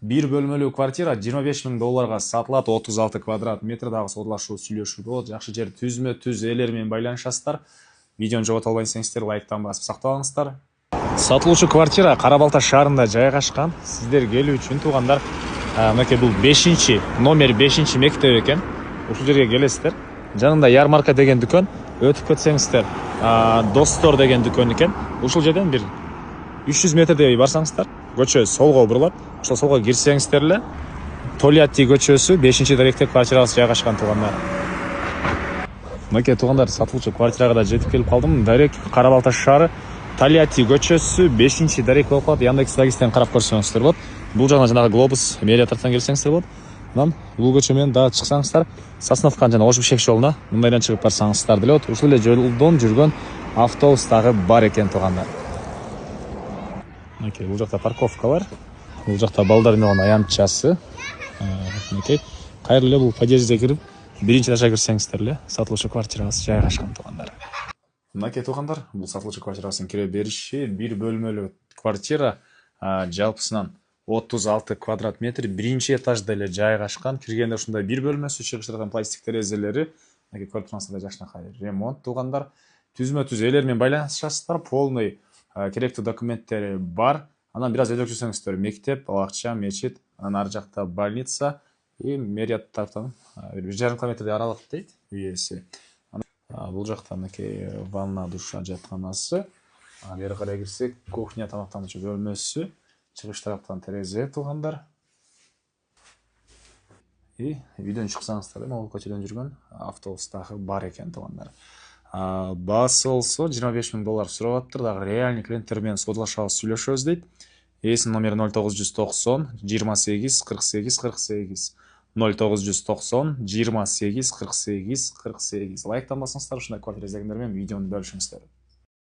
Bir бөлмөлүү квартира 25 000 долларга сатылат, 36 квадрат метр. Дагы саудалашуу, сүйлөшүү болот. Жакшы жер түзмө-түз ээлер менен байланышасыздар. Видеону жогото албайсыңыздар, лайктан басып сактап алыңыздар. Сатылуучу квартира Кара Балта шаарында жайгашкан. Сиздер келүү үчүн туугандар, мынакей бул 5-чи номер 5-чи мектеп экен. Ушул жерге келесиздер. Жанында Ярмарка деген дүкөн, өтүп кетсеңиздер, Достор деген дүкөн экен. Ушул жерден бир 300 метрдей барсаңыздар, көчө солго бурулат. Ошол солго кирсеңиздер эле Тольятти көчөсү 5-чи даректе квартирасы жайгашкан туугандар. Мынакей туугандар, сатылуучу квартирага да жетип келип калдым. Дарек Кара Балта шаары, Тольятти көчөсү 5-чи дарек болуп калат. Яндекс Логистен карап көрсөңүздөр болот. Бул жагына жанагы Глобус медиа тарптан келсеңиздер болот. Анан бул көчө менен дагы чыксаңыздар, Сосновкан жана Ошбишек жолуна мындайдан чыгып барсаңыздар деле болот. Ушул эле жолдон жүргөн автобус дагы бар экен туугандар. Мынакей бул жакта парковкалар. Бул жакта балдар менен аянтчасы. Мынакей кайрылуу эле бул подъездге кирип, биринчи этажга кирсеңиздер эле сатылуучу квартирасы жайгашкан туугандар. Мынакей туугандар, бул сатылуучу квартирасынын кире бериши. Бир бөлмөлүү квартира, жалпысынан 36 квадрат метр, биринчи этажда эле жайгашкан. Киргенде ушундай бир бөлмөсү, чыгыштырган пластик терезелери, мынакей көрүп тургансыздар, жакшынакай ремонт туугандар. Түзмө-түз ээлер менен байланышасыздар, полный керектүү документтери бар. Анан бир аз өйдө жүрсөңүздөр, мектеп, акча, мечит, анан ар жакта больница и мэрия тараптан 1,5 километрдей аралык дейт үй ээси. Бул жакта мынакей ванна, душа, жатканасы. Бери карай кирсек, кухня, тамактануучу бөлмөсү, чыгыш тараптан терезе туугандар. И үйдөн чыксаңыздар, могул көчөдөн жүргөн автобус дагы бар экен туугандар. Баасы болсо 25 000 доллар сурап атыптыр. Дагы реальный клиенттер менен саудалашабыз, сүйлөшөбүз дейт. Ээсинин номери 0990 28 48 48. 0990 28 48 48. Лайктан басыңыздар, ушундай квартира издегендер менен видеону бөлүшүңүздөр.